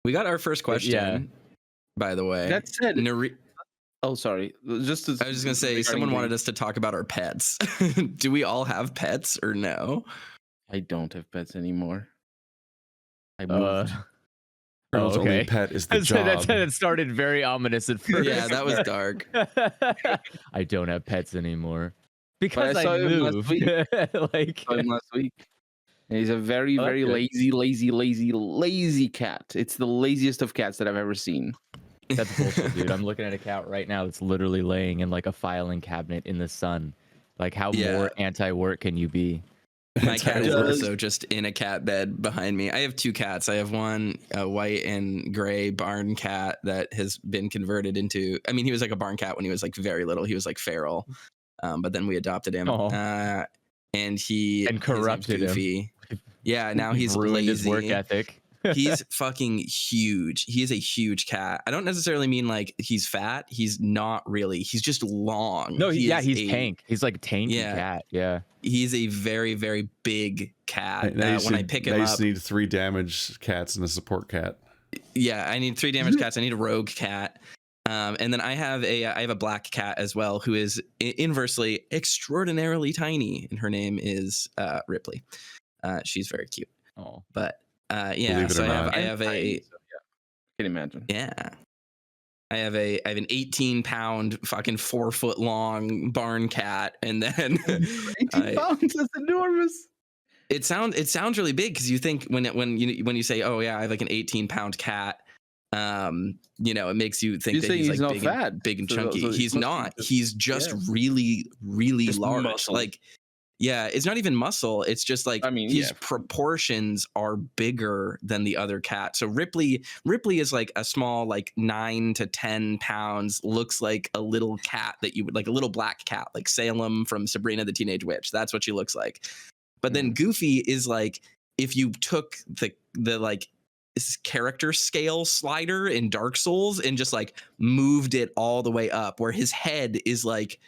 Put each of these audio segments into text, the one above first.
We got our first question, by the way. That said, oh, sorry. I was just gonna say, someone wanted us to talk about our pets. Do we all have pets or no? I don't have pets anymore. I moved. Colonel's only pet is the job. That started very ominous at first. Yeah, that was dark. I don't have pets anymore because I moved. Like last week. And he's a very, very lazy cat. It's the laziest of cats that I've ever seen. That's bullshit, dude. I'm looking at a cat right now that's literally laying in like a filing cabinet in the sun. Like, how more anti-work can you be? My cat is also just in a cat bed behind me. I have two cats. I have one, a white and gray barn cat that has been converted into, I mean, he was like a barn cat when he was like very little. He was like feral. But then we adopted him. And he corrupted Goofy. Him. Yeah, now he's ruined lazy. His work ethic. He's fucking huge. He is a huge cat. I don't necessarily mean like he's fat. He's not really. He's just long. No, he's tank. He's like a tanky cat. Yeah. He's a very, very big cat. When I pick him up, I just need 3 damaged cats and a support cat. Yeah, I need 3 damaged cats. I need a rogue cat. And then I have a black cat as well, who is inversely extraordinarily tiny, and her name is Ripley. She's very cute. Oh, but yeah. So I have a. So, can imagine. Yeah. I have an 18-pound fucking 4-foot long barn cat, and then 18 pounds. That's enormous. It sounds really big because you think when you say, oh yeah, I have like an 18-pound cat. It makes you think that he's like big and chunky. He's not. He's just really, really just large. Muscle. Like, yeah, it's not even muscle. It's just like his proportions are bigger than the other cat. So Ripley is like a small, like 9 to 10 pounds. Looks like a little cat that you would like, a little black cat, like Salem from Sabrina the Teenage Witch. That's what she looks like. But then Goofy is like, if you took the like character scale slider in Dark Souls and just like moved it all the way up, where his head is like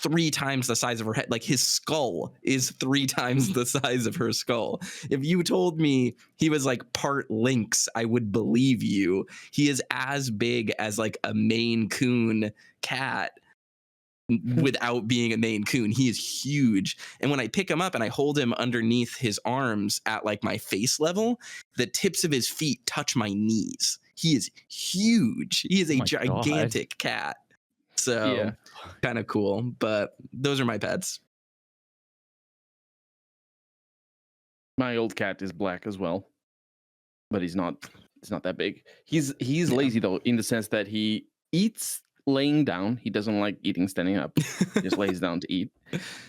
3 times the size of her head, like his skull is 3 times the size of her skull. If you told me he was like part lynx, I would believe you. He is as big as like a Maine Coon cat without being a Maine Coon. He is huge. And when I pick him up and I hold him underneath his arms at like my face level, the tips of his feet touch my knees. He is huge. He is a gigantic cat. So kind of cool. But those are my pets. My old cat is black as well, but he's not that big. He's lazy though, in the sense that he eats laying down. He doesn't like eating standing up. He just lays down to eat.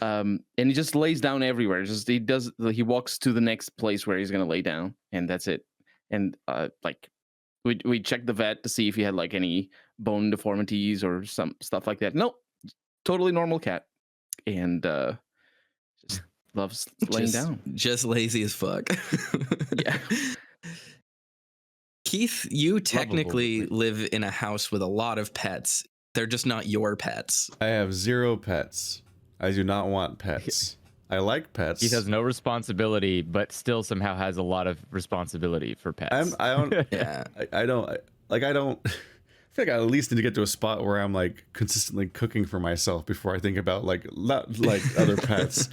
And he just lays down everywhere. He walks to the next place where he's gonna lay down, and that's it. And we checked the vet to see if he had like any bone deformities or some stuff like that. Nope. Totally normal cat. And just loves laying down. Just lazy as fuck. Yeah. Keith, you technically live in a house with a lot of pets. They're just not your pets. I have 0 pets. I do not want pets. I like pets. He has no responsibility, but still somehow has a lot of responsibility for pets. I don't. Yeah. I don't. I think I at least need to get to a spot where I'm like consistently cooking for myself before I think about like other pets.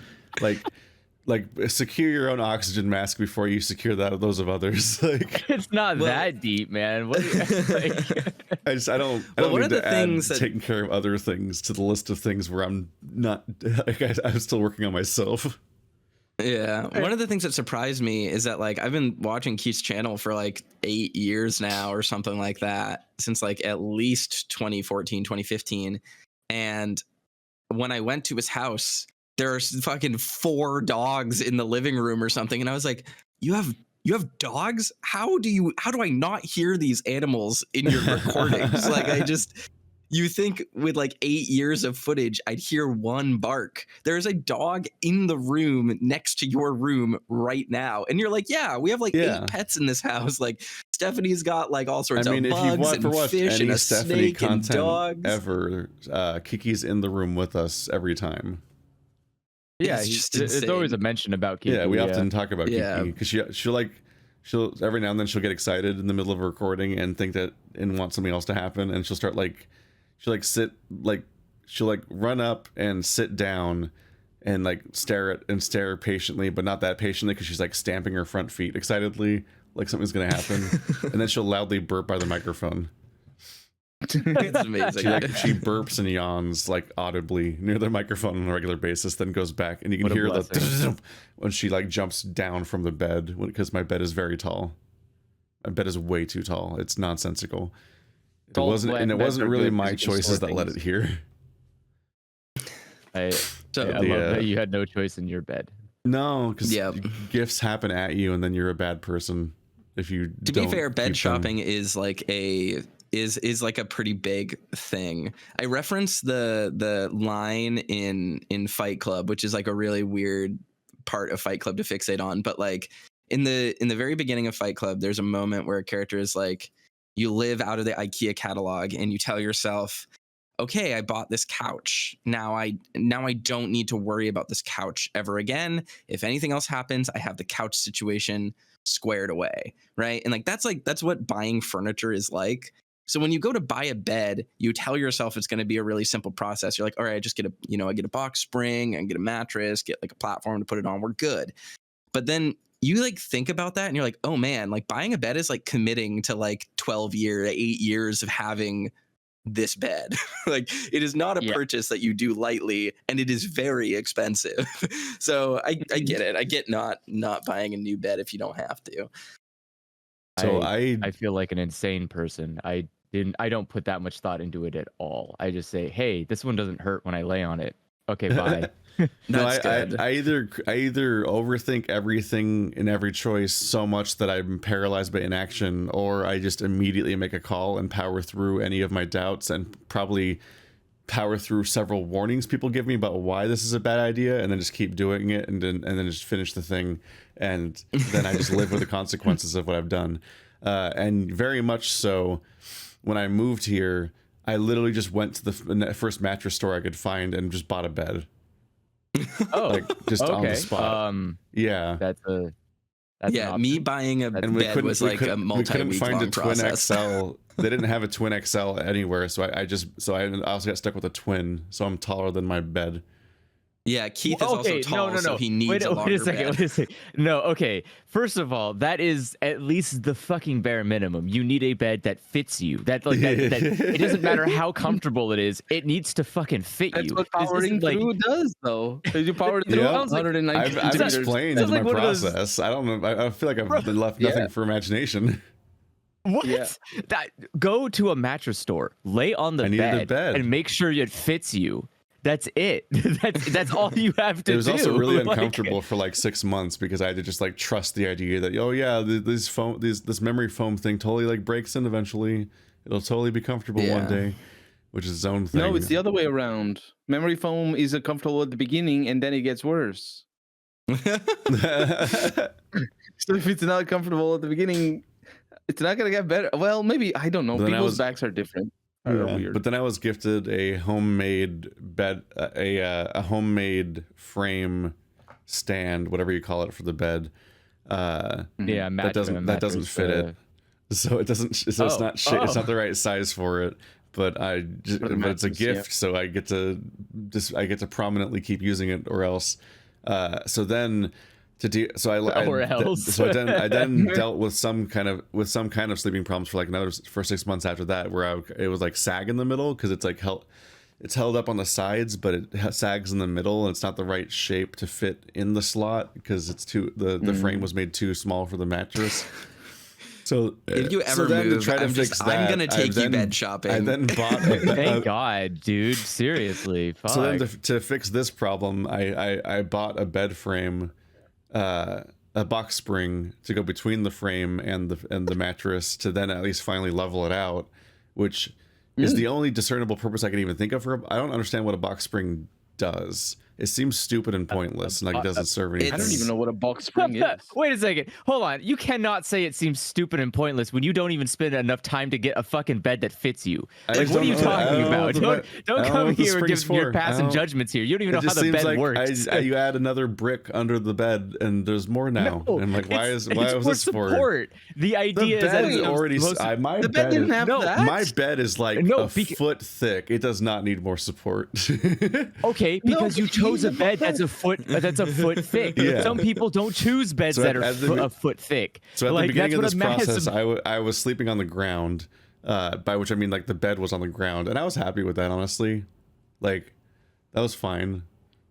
like secure your own oxygen mask before you secure those of others. Like, it's not that deep, man. What I don't need to add taking care of other things to the list of things where I'm not. Like, I'm still working on myself. Yeah, one of the things that surprised me is that like I've been watching Keith's channel for like 8 years now or something like that, since like at least 2014, 2015. And when I went to his house, there are fucking 4 dogs in the living room or something, and I was like, you have dogs? How do I not hear these animals in your recordings? Like, you think with like 8 years of footage, I'd hear one bark. There's a dog in the room next to your room right now. And you're like, yeah, we have like 8 pets in this house. Like, Stephanie's got like all sorts of bugs and fish and a Stephanie snake and dogs. Ever, Kiki's in the room with us every time. Yeah, it's always a mention about Kiki. Yeah, we often talk about Kiki because she'll every now and then she'll get excited in the middle of a recording and think that and want something else to happen, and she'll run up and sit down and like stare patiently, but not that patiently because she's like stamping her front feet excitedly like something's gonna happen. And then she'll loudly burp by the microphone. It's amazing. She burps and yawns like audibly near the microphone on a regular basis, then goes back and you can hear the when she like jumps down from the bed, because my bed is very tall. My bed is way too tall. It's nonsensical. It wasn't really my choices that led it here. I love that you had no choice in your bed. No, because gifts happen at you, and then you're a bad person if you. To be fair, bed shopping is like a pretty big thing. I reference the line in Fight Club, which is like a really weird part of Fight Club to fixate on, but like in the very beginning of Fight Club, there's a moment where a character is like, you live out of the IKEA catalog and you tell yourself, okay, I bought this couch. Now I don't need to worry about this couch ever again. If anything else happens, I have the couch situation squared away, right? And like that's what buying furniture is like. So when you go to buy a bed, you tell yourself it's going to be a really simple process. You're like, all right, I just get I get a box spring and get a mattress, get like a platform to put it on. We're good. But then you like think about that and you're like, oh man, like buying a bed is like committing to like 8 years of having this bed. Like it is not a purchase that you do lightly, and it is very expensive. So I get it. I get not buying a new bed if you don't have to. So I feel like an insane person. I don't put that much thought into it at all. I just say, hey, this one doesn't hurt when I lay on it. Okay, bye. No, I either overthink everything in every choice so much that I'm paralyzed by inaction, or I just immediately make a call and power through any of my doubts and probably power through several warnings people give me about why this is a bad idea, and then just keep doing it and then just finish the thing, and then I just live with the consequences of what I've done. And very much so, when I moved here, I literally just went to the first mattress store I could find and just bought a bed. Oh, like just on the spot. That's me buying a bed was like a multi-week long process. Twin XL. They didn't have a twin XL anywhere, so I also got stuck with a twin, so I'm taller than my bed. Yeah, Keith is also tall, so he needs a longer bed. Wait a second. No, okay. First of all, that is at least the fucking bare minimum. You need a bed that fits you. That it doesn't matter how comfortable it is. It needs to fucking fit you. That's what powering through does, though. You powered through 190. I've explained my process. I don't know. I feel like I've left nothing for imagination. What? Yeah. Go to a mattress store, lay on the bed, and make sure it fits you. That's it. That's all you have to do. It was also really uncomfortable for like 6 months because I had to just like trust the idea that, oh yeah, this memory foam thing totally like breaks in eventually. It'll totally be comfortable one day, which is its own thing. No, it's the other way around. Memory foam is uncomfortable at the beginning and then it gets worse. So if it's not comfortable at the begining, it's not gonna get better. Well, maybe, I don't know. People's backs are different. Yeah, but then I was gifted a homemade bed, a homemade frame stand, whatever you call it, for the bed. That doesn't fit it, so it doesn't. So it's not it's not the right size for it. But but it's a gift, so I get to prominently keep using it, or else. So then. I then dealt with some kind of sleeping problems for 6 months after that, where it was like sag in the middle because it's like it's held up on the sides, but it sags in the middle, and it's not the right shape to fit in the slot because it's the frame was made too small for the mattress. So if you ever move, I'm gonna take you bed shopping. I then bought. Thank God, dude. Seriously. Fuck. So then to fix this problem, I bought a bed frame. A box spring to go between the frame and the mattress to then at least finally level it out, which is the only discernible purpose I can even think of for I don't understand what a box spring does. It seems stupid and pointless, and like it doesn't serve anything. I don't even know what a box spring is. Wait a second. Hold on. You cannot say it seems stupid and pointless when you don't even spend enough time to get a fucking bed that fits you. Like, what are you talking about? Don't come here and give your passing judgments here. You don't even know how the bed works. You add another brick under the bed, and there's more now. No, and like, why was this for? Support. The idea is that the bed didn't have that. My bed is like a foot thick. It does not need more support. Okay, because you chose a bed that's a foot thick. Yeah. Some people don't choose beds that are a foot thick. So at the beginning of this process, I was sleeping on the ground, by which I mean like the bed was on the ground, and I was happy with that, honestly. Like, that was fine.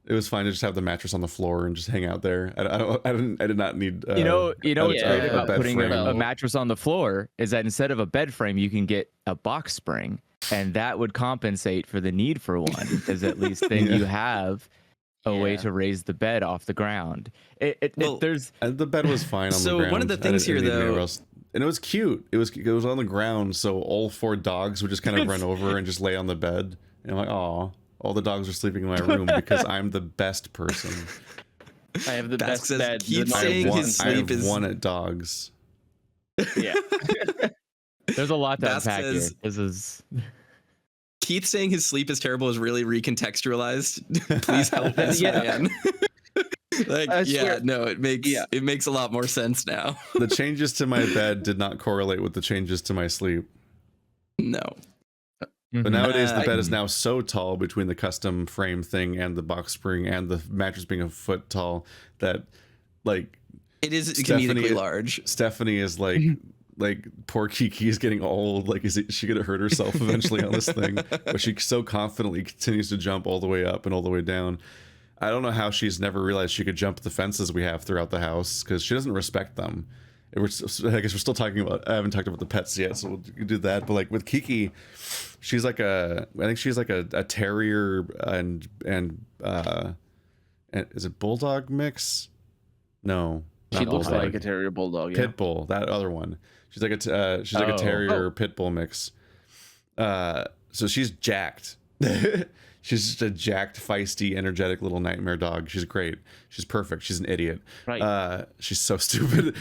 It was fine to just have the mattress on the floor and just hang out there. I did not need. You know what's great about putting a mattress on the floor is that instead of a bed frame, you can get a box spring, and that would compensate for the need for one, because at least then you have a way to raise the bed off the ground. The bed was fine on the ground. So one of the things here, though, and it was cute. It was on the ground, so all 4 dogs would just kind of run over and just lay on the bed. And I'm like, oh, all the dogs are sleeping in my room because I'm the best person. I have the best bed. Keep saying his sleep is won at dogs. Yeah. There's a lot to unpack here. This is. Keith saying his sleep is terrible is really recontextualized. Please help this man. It makes a lot more sense now. The changes to my bed did not correlate with the changes to my sleep. No. But nowadays the bed is now so tall between the custom frame thing and the box spring and the mattress being a foot tall that like it is comedically large. Stephanie is like poor Kiki is getting old. Like, is she gonna hurt herself eventually on this thing? But she so confidently continues to jump all the way up and all the way down. I don't know how she's never realized she could jump the fences we have throughout the house, because she doesn't respect them. I guess we're still talking about. I haven't talked about the pets yet, so we'll do that. But like with Kiki, she's like I think she's like a terrier and is it bulldog mix? No, she looks like a terrier bulldog. Yeah. Pit bull, that other one. She's like a terrier pit bull mix. So she's jacked. She's just a jacked, feisty, energetic little nightmare dog. She's great. She's perfect. She's an idiot. Right. She's so stupid.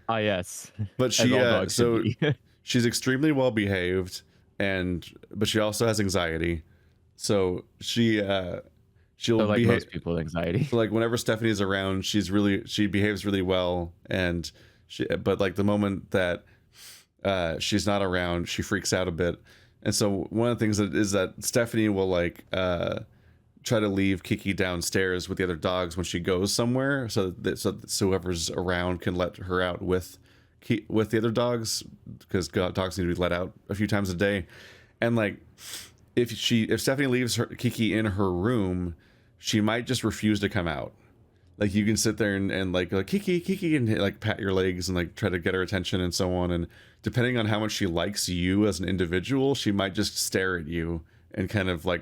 Yes. But she's extremely well behaved, but she also has anxiety. So she'll like behave. Most people with anxiety. So like whenever Stephanie's around, she behaves really well, but like the moment that she's not around, she freaks out a bit. And so one of the things is that Stephanie will like try to leave Kiki downstairs with the other dogs when she goes somewhere, so whoever's around can let her out with the other dogs, because dogs need to be let out a few times a day. And like if Stephanie leaves Kiki in her room, she might just refuse to come out. Like you can sit there and like Kiki and like pat your legs and like try to get her attention and so on, and depending on how much she likes you as an individual, she might just stare at you and kind of like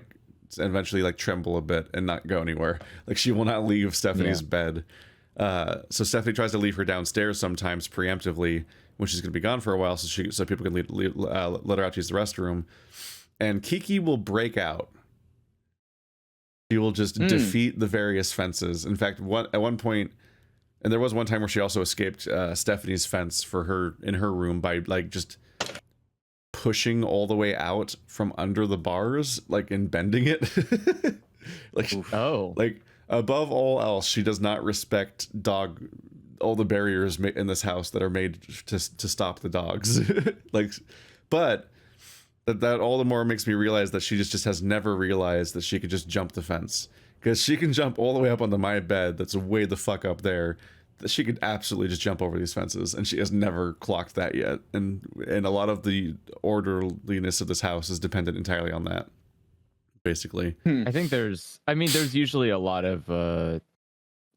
eventually like tremble a bit and not go anywhere. Like she will not leave Stephanie's bed. So Stephanie tries to leave her downstairs sometimes preemptively when she's going to be gone for a while, so people can let her out to use the restroom. And Kiki will break out. She will just defeat the various fences. In fact, at one point, and there was one time where she also escaped Stephanie's fence in her room by like just pushing all the way out from under the bars, like, and bending it. Like above all else, she does not respect all the barriers in this house that are made to stop the dogs. But that all the more makes me realize that she just has never realized that she could just jump the fence, because she can jump all the way up onto my bed that's way the fuck up there. She could absolutely just jump over these fences, and she has never clocked that yet. And a lot of the orderliness of this house is dependent entirely on that, basically. I think there's usually a lot of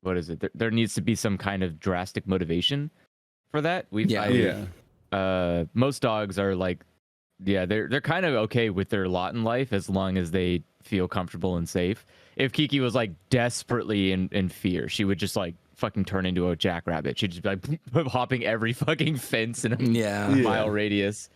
what is it? There needs to be some kind of drastic motivation for that. Most dogs are like, they're kind of okay with their lot in life as long as they feel comfortable and safe. If Kiki was like desperately in fear, she would just like fucking turn into a jackrabbit. She'd just be like hopping every fucking fence in a mile radius.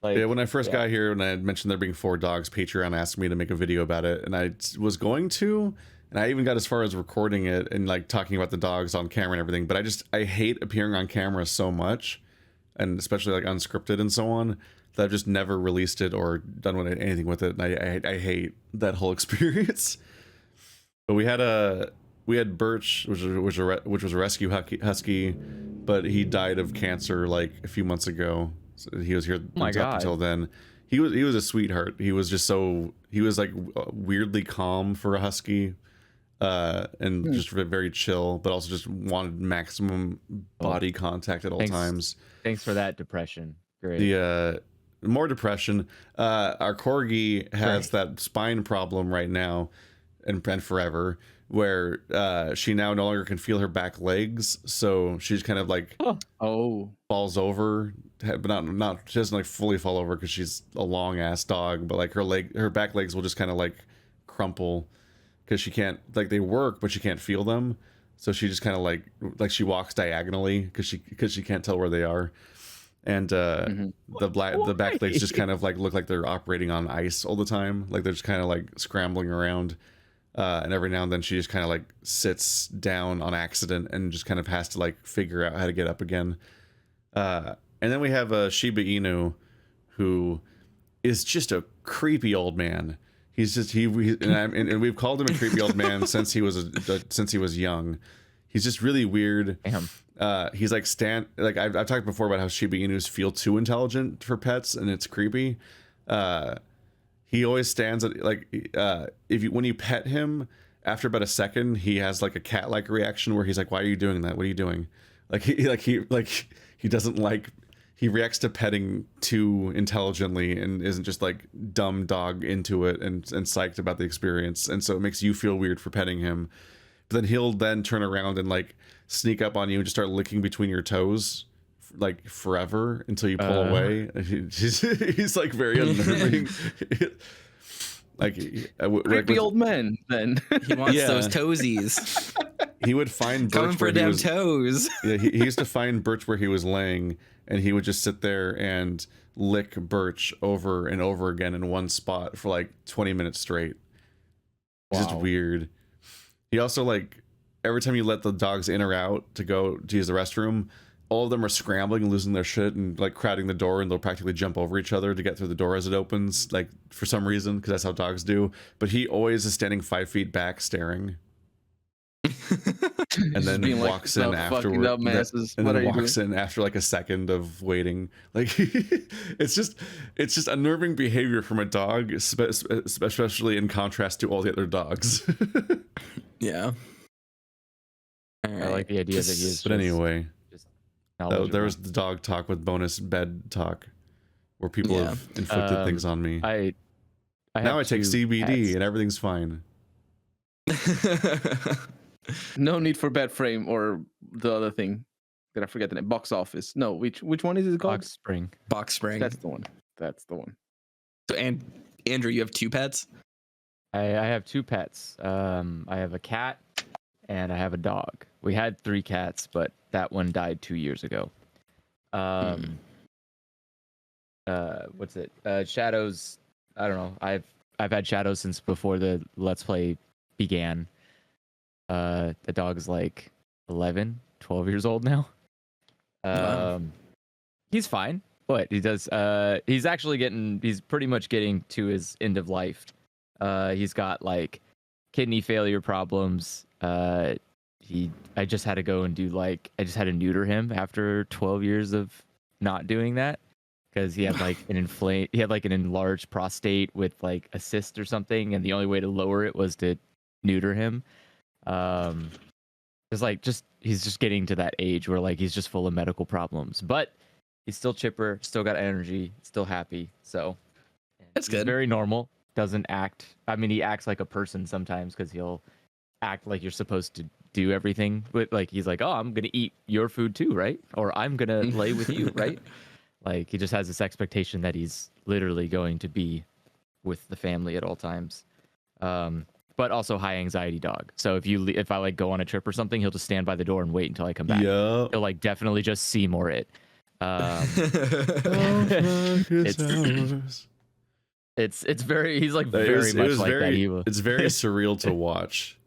Like, when I first got here, when I had mentioned there being 4 dogs, Patreon asked me to make a video about it, and I was going to, and I even got as far as recording it and like talking about the dogs on camera and everything. But I hate appearing on camera so much, and especially like unscripted and so on, that I've just never released it or done anything with it. And I hate that whole experience. But we had Birch, which was a rescue husky, but he died of cancer like a few months ago. So he was here up until then. He was a sweetheart. He was like weirdly calm for a husky, and just very chill, but also just wanted maximum body contact at all times. Thanks for that depression. Great. The more depression. Our corgi has that spine problem right now, and forever, where she now no longer can feel her back legs, so she's kind of like falls over, but not she doesn't like fully fall over because she's a long ass dog, but like her back legs will just kind of like crumple because she can't, like, they work but she can't feel them, so she just kind of like she walks diagonally because she can't tell where they are, and the back legs just kind of like look like they're operating on ice all the time, like they're just kind of like scrambling around. And every now and then she just kind of like sits down on accident and just kind of has to like figure out how to get up again. And then we have a Shiba Inu who is just a creepy old man. He's just and we've called him a creepy old man since he was young. He's just really weird. He's like I've talked before about how Shiba Inus feel too intelligent for pets, and it's creepy. He always stands at like when you pet him, after about a second, he has like a cat-like reaction where he's like, "Why are you doing that? What are you doing?" He doesn't like, he reacts to petting too intelligently and isn't just like dumb dog into it and psyched about the experience, and so it makes you feel weird for petting him. But then he'll then turn around and like sneak up on you and just start licking between your toes, like forever, until you pull away. He's like very unnerving. Like creepy old man. Then he wants those toesies. He would find Birch for them toes. Yeah, he used to find Birch where he was laying, and he would just sit there and lick Birch over and over again in one spot for like 20 minutes straight. Wow. Just weird. He also, like, every time you let the dogs in or out to go to use the restroom, all of them are scrambling and losing their shit and like crowding the door, and they'll practically jump over each other to get through the door as it opens, like for some reason, because that's how dogs do. But he always is standing 5 feet back staring. And then walks in afterward, and then walks in after like a second of waiting. Like it's just unnerving behavior from a dog, especially in contrast to all the other dogs. Yeah. I like the idea that he is. But anyway, there was the dog talk with bonus bed talk, where people have inflicted things on me. I take CBD pets. And everything's fine. No need for bed frame or the other thing. Did I forget the name? Box office. No, which one is it called? Box spring. That's the one. So, and Andrew, you have 2 pets? I have 2 pets. I have a cat and I have a dog. We had 3 cats, but that one died 2 years ago. What's it? Shadows. I don't know. I've had Shadows since before the Let's Play began. The dog's like 11, 12 years old now. He's fine, but he's pretty much getting to his end of life. He's got like kidney failure problems. I just had to go and I just had to neuter him after 12 years of not doing that, because he had like an enlarged prostate with like a cyst or something, and the only way to lower it was to neuter him. It's like he's just getting to that age where like he's just full of medical problems, but he's still chipper, still got energy, still happy. So that's good. Very normal. Doesn't act. I mean, he acts like a person sometimes because he'll act like you're supposed to do everything. But like he's like, oh, I'm gonna eat your food too, right? Or I'm gonna lay with you, right? Like he just has this expectation that he's literally going to be with the family at all times. But also high anxiety dog. So if I like go on a trip or something, he'll just stand by the door and wait until I come back. Yeah. He'll like definitely just Seymour it. It's very, he's like very much like that. It's very surreal to watch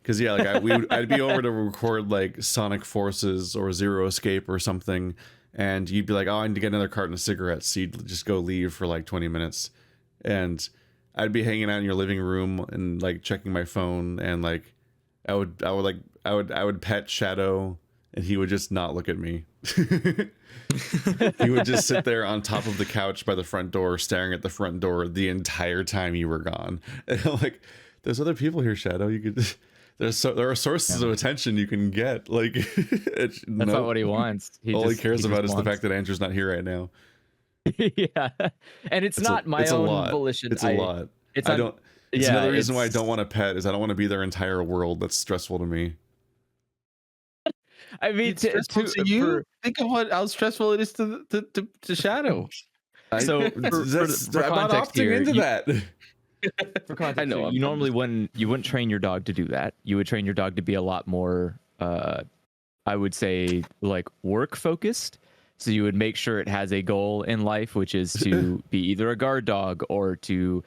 Because yeah, like I'd be over to record like Sonic Forces or Zero Escape or something, and you'd be like, "Oh, I need to get another carton of cigarettes." So you'd just go leave for like 20 minutes, and I'd be hanging out in your living room and like checking my phone, and like I would pet Shadow, and he would just not look at me. He would just sit there on top of the couch by the front door, staring at the front door the entire time you were gone. And I'm like, there's other people here, Shadow. You could. There are sources of attention you can get. Like, that's not what he wants. All he cares about is the fact that Andrew's not here right now. Yeah, and it's not my own volition. It's a lot. It's another reason why I don't want a pet is I don't want to be their entire world. That's stressful to me. I mean, to you, think of how stressful it is to Shadow. So I'm not opting into that. For context, I know you normally wouldn't train your dog to do that. You would train your dog to be a lot more, I would say, like work focused. So you would make sure it has a goal in life, which is to be either a guard dog or to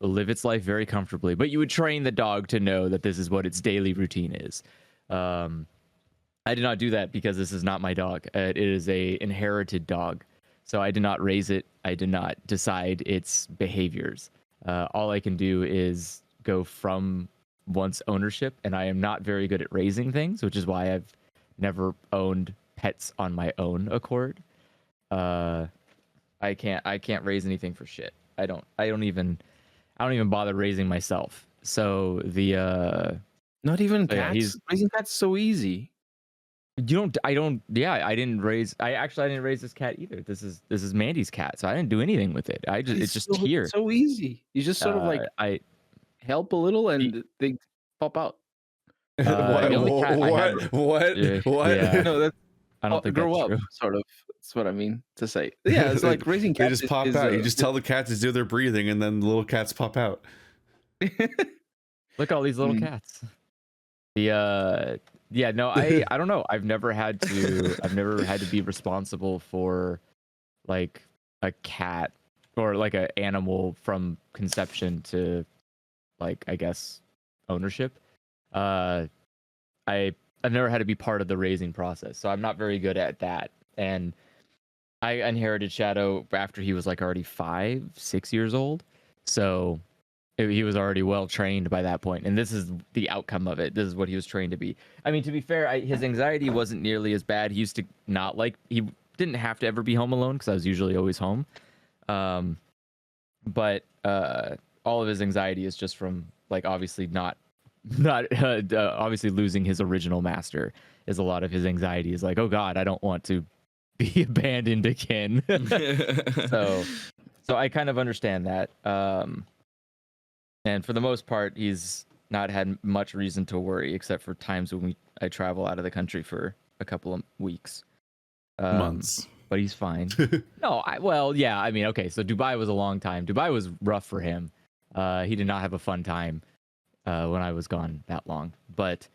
live its life very comfortably. But you would train the dog to know that this is what its daily routine is. I did not do that because this is not my dog. It is a inherited dog. So I did not raise it. I did not decide its behaviors. All I can do is go from one's ownership, and I am not very good at raising things, which is why I've never owned pets on my own accord. I can't raise anything for shit. I don't even bother raising myself. So not even cats. Yeah, raising cats is so easy. I didn't raise this cat either. This is Mandy's cat, so I didn't do anything with it. It's just here. So easy. You just sort of like help a little and they pop out. What? Yeah. No, I don't think grow that's up. True. Sort of. That's what I mean to say. Yeah, it's like raising cats. They just pop out. You just tell the cats to do their breathing, and then the little cats pop out. Look at all these little cats. I don't know. I've never had to be responsible for like a cat or like an animal from conception to like, I guess, ownership. I've never had to be part of the raising process, so I'm not very good at that. And I inherited Shadow after he was like already 5-6 years old, so he was already well trained by that point, and this is the outcome of it. This is what he was trained to be. I mean, to be fair, his anxiety wasn't nearly as bad. He used to not like, he didn't have to ever be home alone because I was usually always home. But all of his anxiety is just from like obviously not obviously losing his original master. Is a lot of his anxiety is like, oh God, I don't want to be abandoned again. so I kind of understand that. And for the most part, he's not had much reason to worry, except for times when I travel out of the country for a couple of weeks. Months. But he's fine. No, I mean, okay, so Dubai was a long time. Dubai was rough for him. He did not have a fun time when I was gone that long. But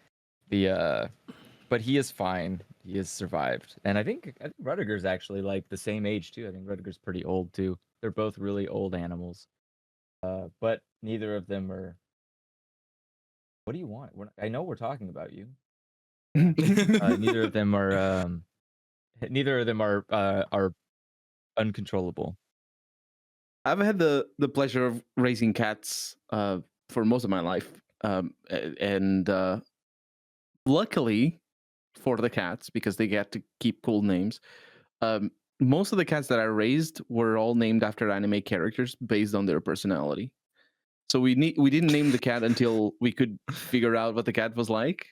but he is fine. He has survived. And I think Rudiger's actually like the same age too. I think Rudiger's pretty old too. They're both really old animals. But neither of them are. What do you want? I know we're talking about you. Neither of them are. Neither of them are uncontrollable. I've had the pleasure of raising cats for most of my life, and luckily for the cats, because they get to keep cool names. Most of the cats that I raised were all named after anime characters based on their personality. So we didn't name the cat until we could figure out what the cat was like.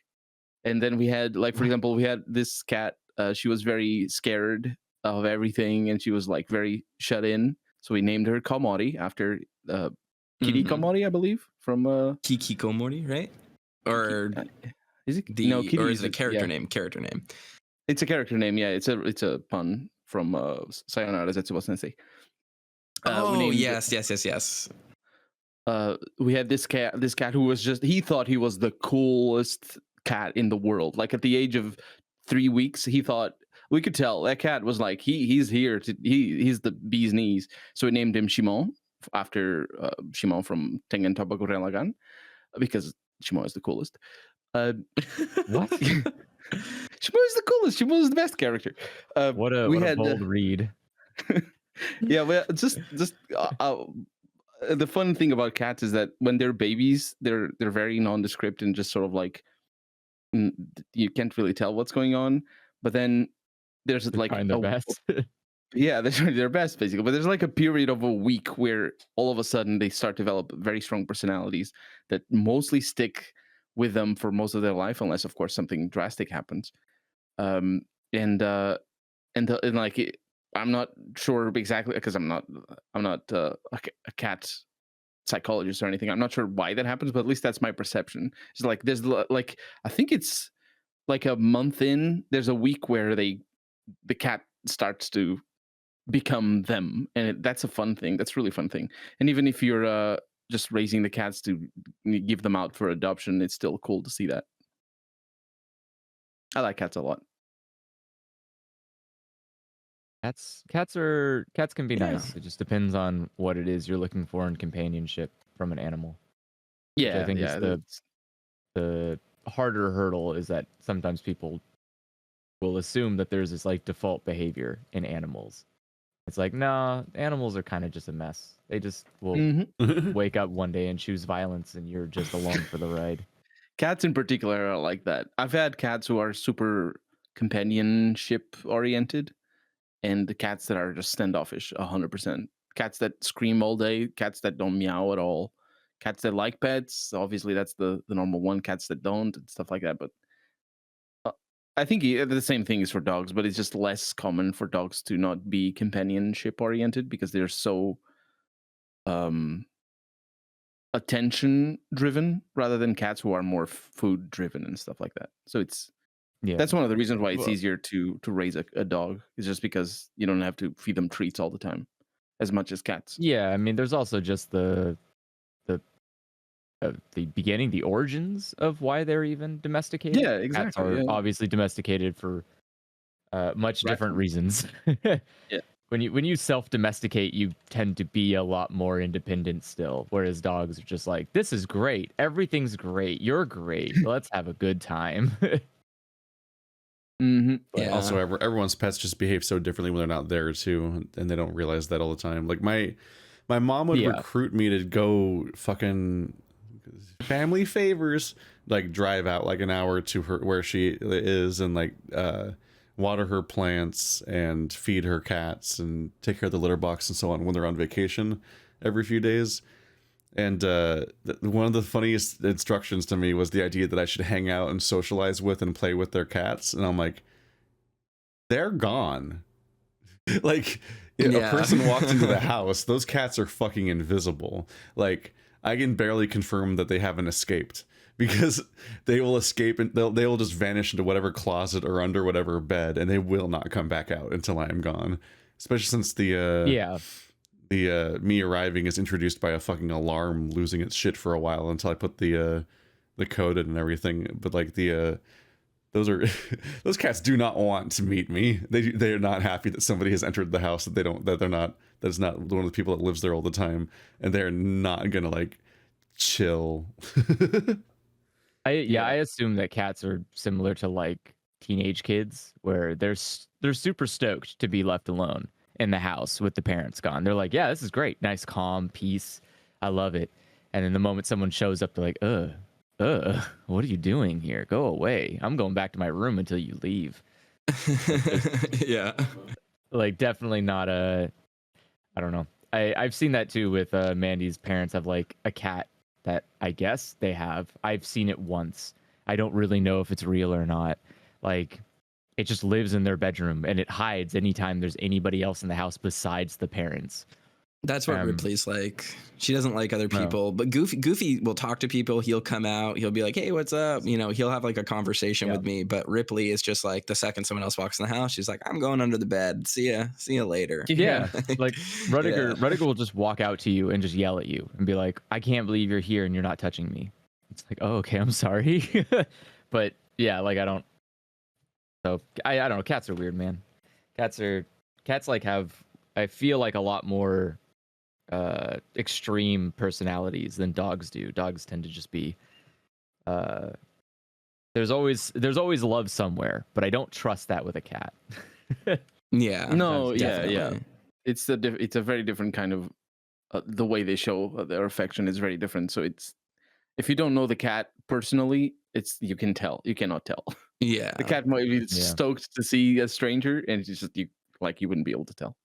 And then we had, like, for example, we had this cat. She was very scared of everything, and she was like very shut in. So we named her Komori after Kiri Komori, I believe, from Kiki Komori, right? Or is it Kiri, or is it a character name? Character name. It's a character name. Yeah, it's a pun from Sayonara Zetsubo Sensei. Yes. We had this cat who was he thought he was the coolest cat in the world. Like at the age of 3 weeks, he thought, we could tell that cat was like, he's here to he's the bee's knees. So we named him Shimon after Shimon from Tengen Toppa Gurren Lagann, because Shimo is the coolest. What? Shimo is the coolest. Shimo is the best character. What a bold read. Yeah, well, just the fun thing about cats is that when they're babies, they're very nondescript and just sort of like you can't really tell what's going on. But then there's They're like trying their best. yeah, they're trying their best basically. But there's like a period of a week where all of a sudden they start to develop very strong personalities that mostly stick with them for most of their life, unless of course something drastic happens. And like I'm not sure exactly because I'm not a cat psychologist or anything. I'm not sure why that happens, but at least that's my perception. It's like there's like I think it's like a month in, there's a week where the cat starts to become them, and that's a fun thing. That's a really fun thing. And even if you're just raising the cats to give them out for adoption, it's still cool to see that. I like cats a lot. Cats can be nice. It just depends on what it is you're looking for in companionship from an animal. Yeah, I think it's the harder hurdle is that sometimes people will assume that there's this like default behavior in animals. It's like, nah, animals are kind of just a mess. They just will wake up one day and choose violence, and you're just along for the ride. Cats in particular are like that. I've had cats who are super companionship oriented, and the cats that are just standoffish 100%. Cats that scream all day, cats that don't meow at all, cats that like pets. Obviously, that's the normal one. Cats that don't, and stuff like that. But I think the same thing is for dogs, but it's just less common for dogs to not be companionship oriented because they're so attention driven rather than cats who are more food driven and stuff like that. So that's one of the reasons why it's easier to raise a dog. It's just because you don't have to feed them treats all the time as much as cats. Yeah, I mean, there's also just the beginning, the origins of why they're even domesticated. Yeah, exactly. Cats are obviously domesticated for much different reasons. Yeah. When you self-domesticate, you tend to be a lot more independent still, whereas dogs are just like, this is great, everything's great, you're great, let's have a good time. But also, everyone's pets just behave so differently when they're not there too, and they don't realize that all the time. Like my mom would recruit me to go fucking family favors, like drive out like an hour to her where she is, and like water her plants and feed her cats and take care of the litter box and so on when they're on vacation every few days. And one of the funniest instructions to me was the idea that I should hang out and socialize with and play with their cats. And I'm like, they're gone. Like, if a person walked into the house, those cats are fucking invisible. Like, I can barely confirm that they haven't escaped because they will escape and they will just vanish into whatever closet or under whatever bed, and they will not come back out until I am gone. Especially since the me arriving is introduced by a fucking alarm losing its shit for a while until I put the code in and everything. But like those cats do not want to meet me. They are not happy that somebody has entered the house that's not one of the people that lives there all the time, and they're not gonna like chill. I assume that cats are similar to like teenage kids, where they're super stoked to be left alone in the house with the parents gone. They're like, yeah, this is great, nice, calm, peace, I love it. And then the moment someone shows up, they're like, what are you doing here? Go away. I'm going back to my room until you leave. Yeah. Like, definitely not I don't know. I've seen that too with Mandy's parents have like a cat that I guess they have. I've seen it once. I don't really know if it's real or not. Like, it just lives in their bedroom and it hides anytime there's anybody else in the house besides the parents. That's what Ripley's like. She doesn't like other people, but Goofy will talk to people. He'll come out. He'll be like, hey, what's up? You know, he'll have like a conversation with me. But Ripley is just like, the second someone else walks in the house, she's like, I'm going under the bed. See ya later. Yeah. Like Rudiger will just walk out to you and just yell at you and be like, I can't believe you're here and you're not touching me. It's like, oh, okay, I'm sorry. But yeah, like I don't know. Cats are weird, man. Cats like have, I feel like, a lot more extreme personalities than dogs do. Dogs tend to just be there's always love somewhere, but I don't trust that with a cat. Yeah. No. Yeah. It's a very different kind of the way they show their affection is very different. So it's if you don't know the cat personally, you can tell. You cannot tell. Yeah. The cat might be stoked to see a stranger, and it's just you wouldn't be able to tell.